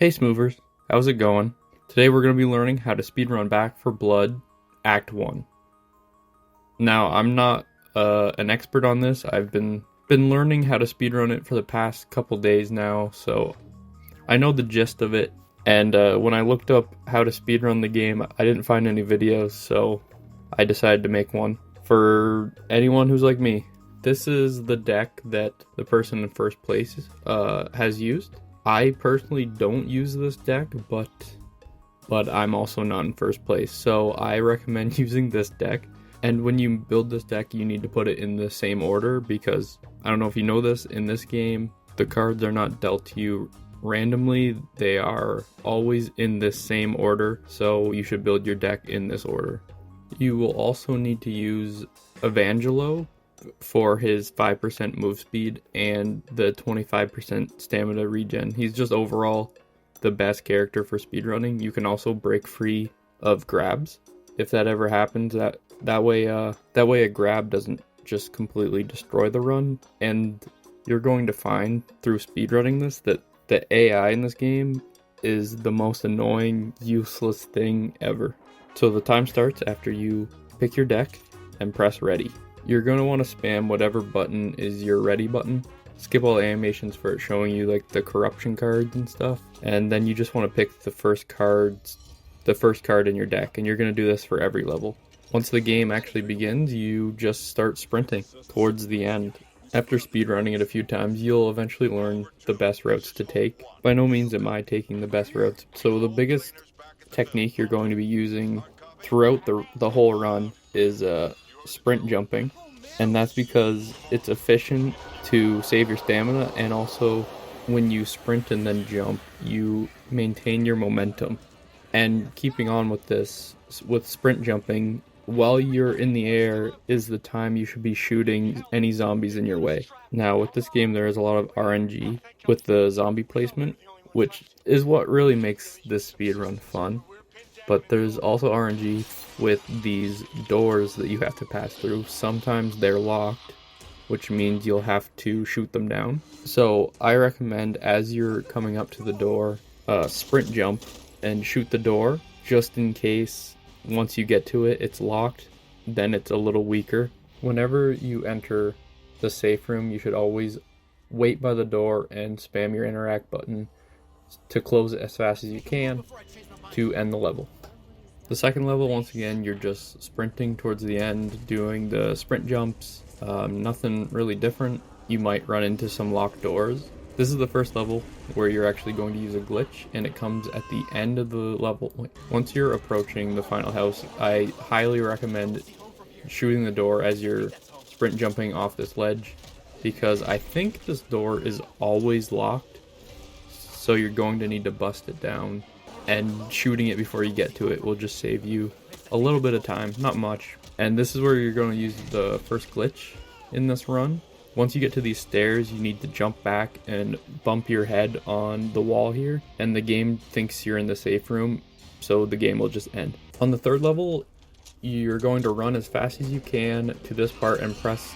Hey Smoothers, how's it going? Today we're going to be learning how to speedrun Back 4 Blood Act 1. Now, I'm not an expert on this. I've been learning how to speedrun it for the past couple days now, so I know the gist of it. And when I looked up how to speedrun the game, I didn't find any videos, so I decided to make one. For anyone who's like me, this is the deck that the person in first place has used. I personally don't use this deck, but I'm also not in first place, so I recommend using this deck. And when you build this deck, you need to put it in the same order, because I don't know if you know this, in this game, the cards are not dealt to you randomly. They are always in this same order, so you should build your deck in this order. You will also need to use Evangelo for his 5% move speed and the 25% stamina regen. He's just overall the best character for speedrunning. You can also break free of grabs if that ever happens. That way a grab doesn't just completely destroy the run. And you're going to find through speedrunning this that the AI in this game is the most annoying, useless thing ever. So the time starts after you pick your deck and press ready. You're going to want to spam whatever button is your ready button. Skip all the animations for it showing you like the corruption cards and stuff. And then you just want to pick the first card in your deck. And you're going to do this for every level. Once the game actually begins, you just start sprinting towards the end. After speedrunning it a few times, you'll eventually learn the best routes to take. By no means am I taking the best routes. So the biggest technique you're going to be using throughout the whole run is sprint jumping, and that's because it's efficient to save your stamina, and also when you sprint and then jump, you maintain your momentum. And keeping on with this, with sprint jumping, while you're in the air is the time you should be shooting any zombies in your way. Now with this game there is a lot of RNG with the zombie placement, which is what really makes this speedrun fun. But there's also RNG with these doors that you have to pass through. Sometimes they're locked, which means you'll have to shoot them down. So I recommend, as you're coming up to the door, sprint jump and shoot the door, just in case once you get to it, it's locked, then it's a little weaker. Whenever you enter the safe room, you should always wait by the door and spam your interact button to close it as fast as you can to end the level. The second level, once again, you're just sprinting towards the end, doing the sprint jumps. Nothing really different. You might run into some locked doors. This is the first level where you're actually going to use a glitch, and it comes at the end of the level. Once you're approaching the final house, I highly recommend shooting the door as you're sprint jumping off this ledge, because I think this door is always locked, so you're going to need to bust it down. And shooting it before you get to it will just save you a little bit of time, not much. And this is where you're going to use the first glitch in this run. Once you get to these stairs, you need to jump back and bump your head on the wall here, and the game thinks you're in the safe room, so the game will just end. On the third level, you're going to run as fast as you can to this part and press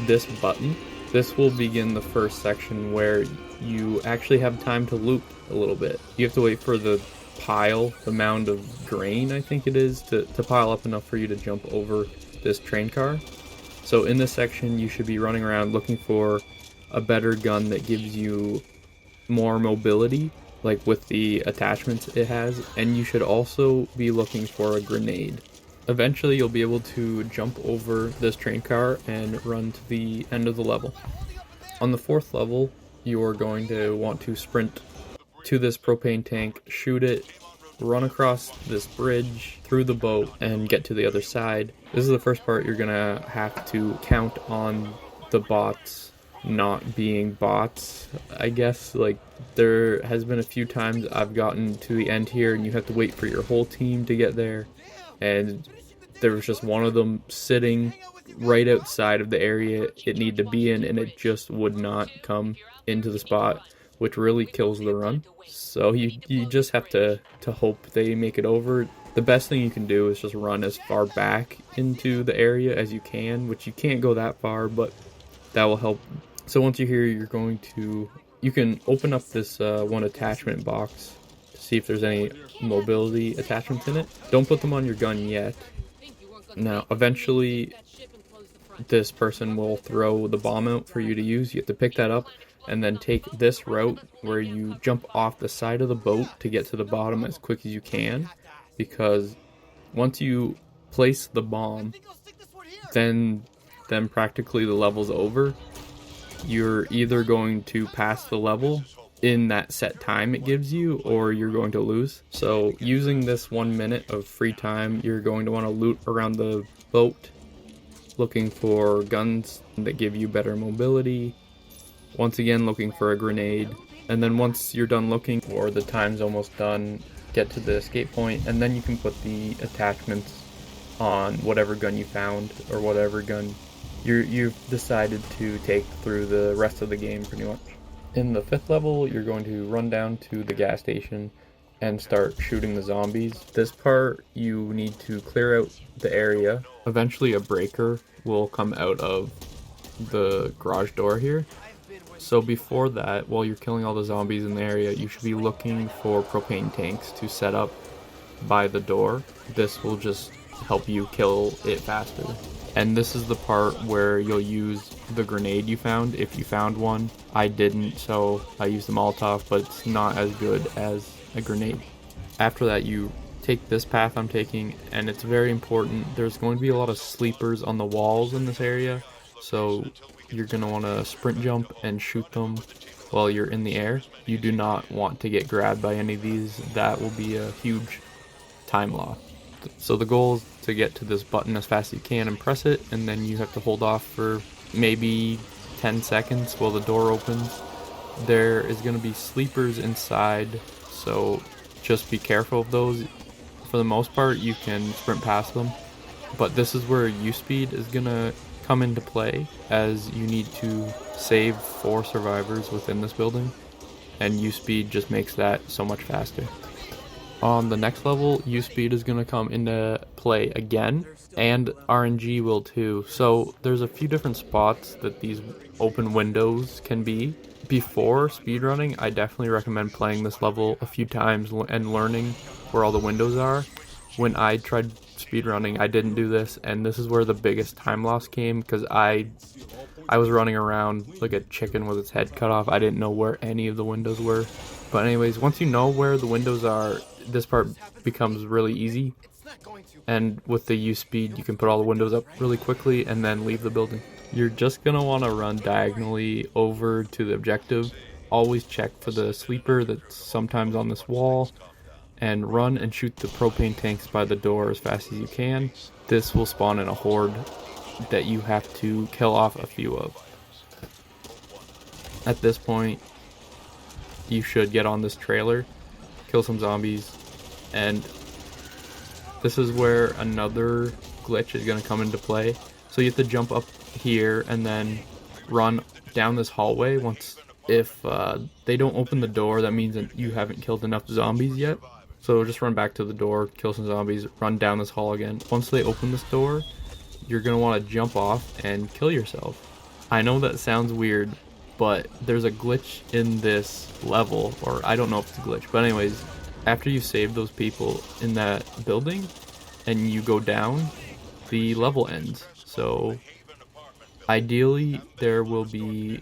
this button. This will begin the first section where you actually have time to loop a little bit. You have to wait for the mound of grain, I think it is, to pile up enough for you to jump over this train car. So in this section, you should be running around looking for a better gun that gives you more mobility, like with the attachments it has, and you should also be looking for a grenade. Eventually, you'll be able to jump over this train car and run to the end of the level. On the fourth level, you're going to want to sprint to this propane tank, shoot it, run across this bridge, through the boat, and get to the other side. This is the first part. You're gonna have to count on the bots not being bots, I guess. Like, there has been a few times I've gotten to the end here and you have to wait for your whole team to get there, and there was just one of them sitting right outside of the area it needed to be in, and it just would not come into the spot, which really kills the run. So you just have to hope they make it over. The best thing you can do is just run as far back into the area as you can, which you can't go that far, but that will help. So once you're here, you can open up this one attachment box see if there's any mobility attachments in it. Don't put them on your gun yet. Now, eventually, this person will throw the bomb out for you to use. You have to pick that up and then take this route where you jump off the side of the boat to get to the bottom as quick as you can, because once you place the bomb, then practically the level's over. You're either going to pass the level in that set time it gives you, or you're going to lose. So using this 1 minute of free time, you're going to want to loot around the boat, looking for guns that give you better mobility. Once again, looking for a grenade. And then once you're done looking, or the time's almost done, get to the escape point, and then you can put the attachments on whatever gun you found, or whatever gun you've decided to take through the rest of the game, pretty much. In the 5th level, you're going to run down to the gas station and start shooting the zombies. This part, you need to clear out the area. Eventually a breaker will come out of the garage door here. So before that, while you're killing all the zombies in the area, you should be looking for propane tanks to set up by the door. This will just help you kill it faster. And this is the part where you'll use the grenade you found, if you found one. I didn't, so I used the Molotov, but it's not as good as a grenade. After that, you take this path I'm taking, and it's very important. There's going to be a lot of sleepers on the walls in this area, so you're going to want to sprint jump and shoot them while you're in the air. You do not want to get grabbed by any of these. That will be a huge time loss. So the goal is to get to this button as fast as you can and press it, and then you have to hold off for maybe 10 seconds while the door opens. There is going to be sleepers inside, so just be careful of those. For the most part, you can sprint past them, but this is where U-Speed is going to come into play, as you need to save 4 survivors within this building, and U-Speed just makes that so much faster. On the next level, U-Speed is going to come into play again, and RNG will too. So there's a few different spots that these open windows can be. Before speedrunning, I definitely recommend playing this level a few times and learning where all the windows are. When I tried speedrunning, I didn't do this, and this is where the biggest time loss came, because I was running around like a chicken with its head cut off. I didn't know where any of the windows were. But anyways, once you know where the windows are, this part becomes really easy. And with the U-Speed, you can put all the windows up really quickly and then leave the building. You're just going to want to run diagonally over to the objective. Always check for the sleeper that's sometimes on this wall, and run and shoot the propane tanks by the door as fast as you can. This will spawn in a horde that you have to kill off a few of. At this point, you should get on this trailer, kill some zombies, and this is where another glitch is going to come into play. So you have to jump up here and then run down this hallway. If they don't open the door, that means that you haven't killed enough zombies yet. So just run back to the door, kill some zombies, run down this hall again. Once they open this door, you're going to want to jump off and kill yourself. I know that sounds weird, but there's a glitch in this level, or I don't know if it's a glitch, but anyways, after you save those people in that building and you go down, the level ends. So ideally there will be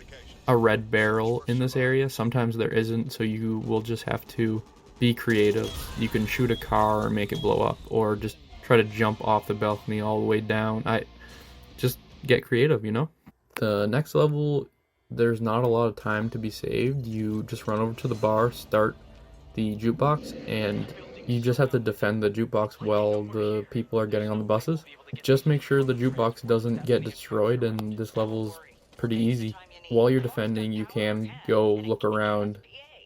a red barrel in this area. Sometimes there isn't, so you will just have to be creative. You can shoot a car or make it blow up, or just try to jump off the balcony all the way down. Just get creative, you know? The next level, there's not a lot of time to be saved. You just run over to the bar, start the jukebox, and you just have to defend the jukebox while the people are getting on the buses. Just make sure the jukebox doesn't get destroyed, and this level's pretty easy. While you're defending, you can go look around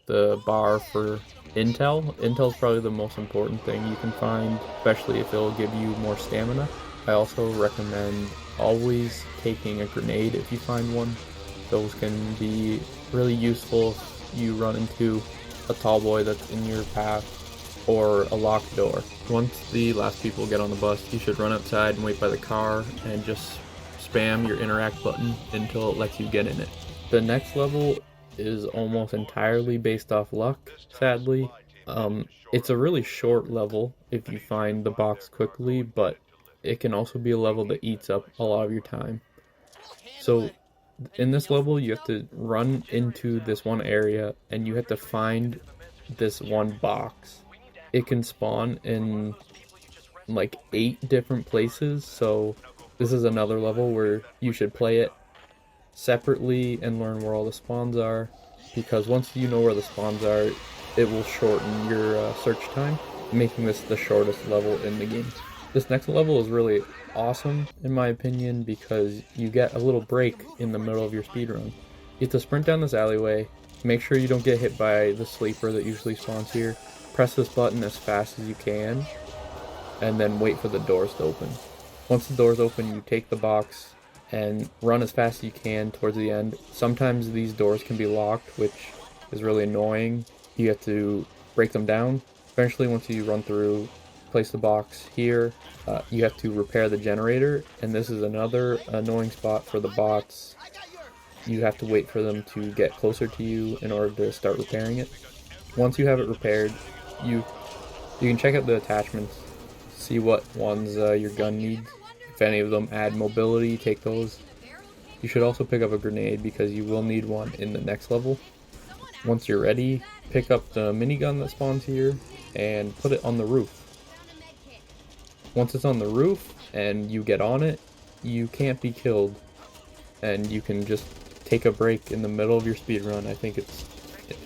the bar for intel. Intel's probably the most important thing you can find, especially if it'll give you more stamina. I also recommend always taking a grenade if you find one. Those can be really useful if you run into a tall boy that's in your path, or a locked door. Once the last people get on the bus, you should run outside and wait by the car and just spam your interact button until it lets you get in it. The next level is almost entirely based off luck, sadly, It's a really short level if you find the box quickly, but it can also be a level that eats up a lot of your time. So in this level, you have to run into this one area and you have to find this one box. It can spawn in like 8 different places, so this is another level where you should play it separately and learn where all the spawns are, because once you know where the spawns are, it will shorten your search time, making this the shortest level in the game. This next level is really awesome in my opinion because you get a little break in the middle of your speedrun. You have to sprint down this alleyway, make sure you don't get hit by the sleeper that usually spawns here, press this button as fast as you can, and then wait for the doors to open. Once the doors open, you take the box and run as fast as you can towards the end. Sometimes these doors can be locked, which is really annoying. You have to break them down. Eventually, once you run through, place the box here. You have to repair the generator, and this is another annoying spot for the bots. You have to wait for them to get closer to you in order to start repairing it. Once you have it repaired, you can check out the attachments, see what ones your gun needs. If any of them add mobility, take those. You should also pick up a grenade because you will need one in the next level. Once you're ready, pick up the minigun that spawns here and put it on the roof. Once it's on the roof and you get on it, you can't be killed and you can just take a break in the middle of your speedrun. I think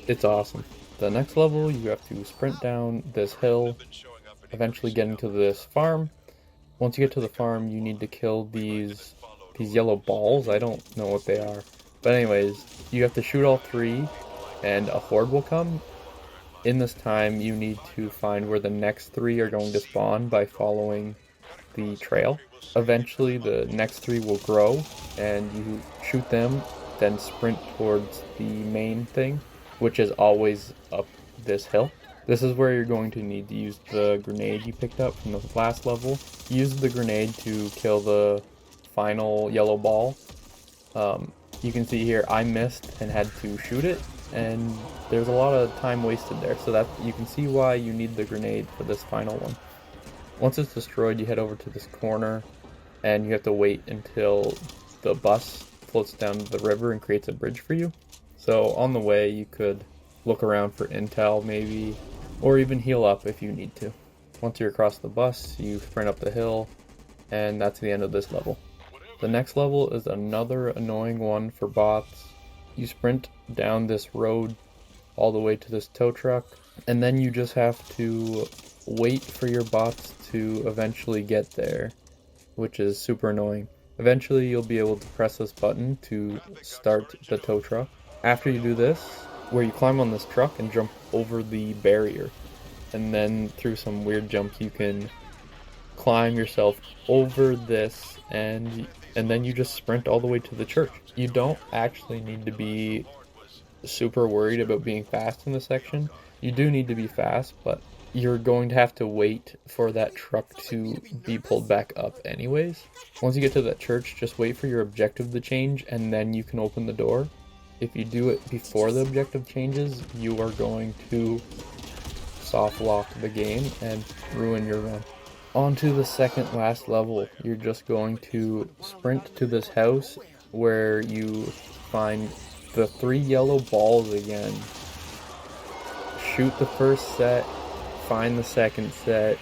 it's awesome. The next level, you have to sprint down this hill, eventually getting to this farm. Once you get to the farm, you need to kill these yellow balls. I don't know what they are. But anyways, you have to shoot all 3 and a horde will come. In this time, you need to find where the next 3 are going to spawn by following the trail. Eventually, the next 3 will grow and you shoot them, then sprint towards the main thing, which is always up this hill. This is where you're going to need to use the grenade you picked up from the last level. Use the grenade to kill the final yellow ball. You can see here I missed and had to shoot it, and there's a lot of time wasted there, so that you can see why you need the grenade for this final one. Once it's destroyed, you head over to this corner and you have to wait until the bus floats down the river and creates a bridge for you. So on the way you could look around for intel maybe, or even heal up if you need to. Once you're across the bus, you sprint up the hill, and that's the end of this level. The next level is another annoying one for bots. You sprint down this road all the way to this tow truck, and then you just have to wait for your bots to eventually get there, which is super annoying. Eventually you'll be able to press this button to start the tow truck. After you do this, where you climb on this truck and jump over the barrier, and then through some weird jumps you can climb yourself over this, and then you just sprint all the way to the church. You don't actually need to be super worried about being fast in this section. You do need to be fast, but you're going to have to wait for that truck to be pulled back up anyways. Once you get to that church, just wait for your objective to change and then you can open the door. If you do it before the objective changes, you are going to soft lock the game and ruin your run. On to the second last level. You're just going to sprint to this house where you find the 3 yellow balls again. Shoot the first set, find the second set,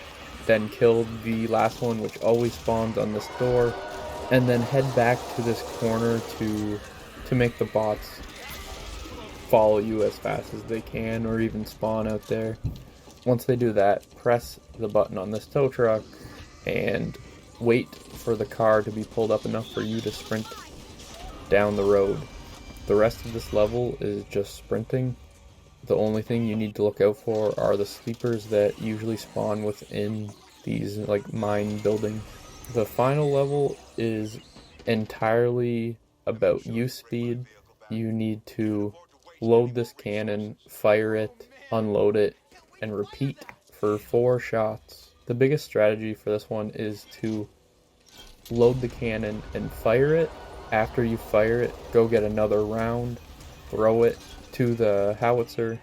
then kill the last one, which always spawns on this door, and then head back to this corner to make the bots follow you as fast as they can, or even spawn out there. Once they do that, press the button on this tow truck and wait for the car to be pulled up enough for you to sprint down the road. The rest of this level is just sprinting. The only thing you need to look out for are the sleepers that usually spawn within these like mine buildings. The final level is entirely about use speed. You need to load this cannon, fire it, unload it, and repeat for 4 shots. The biggest strategy for this one is to load the cannon and fire it. After you fire it, go get another round, throw it to the howitzer,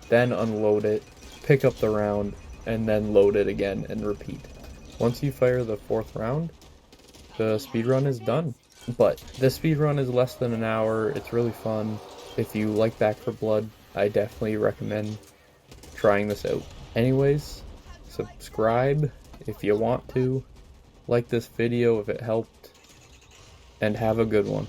then unload it, pick up the round, and then load it again and repeat. Once you fire the 4th round, the speedrun is done. But the speedrun is less than an hour. It's really fun. If you like Back 4 Blood, I definitely recommend trying this out. Anyways, subscribe if you want to, like this video if it helped, and have a good one.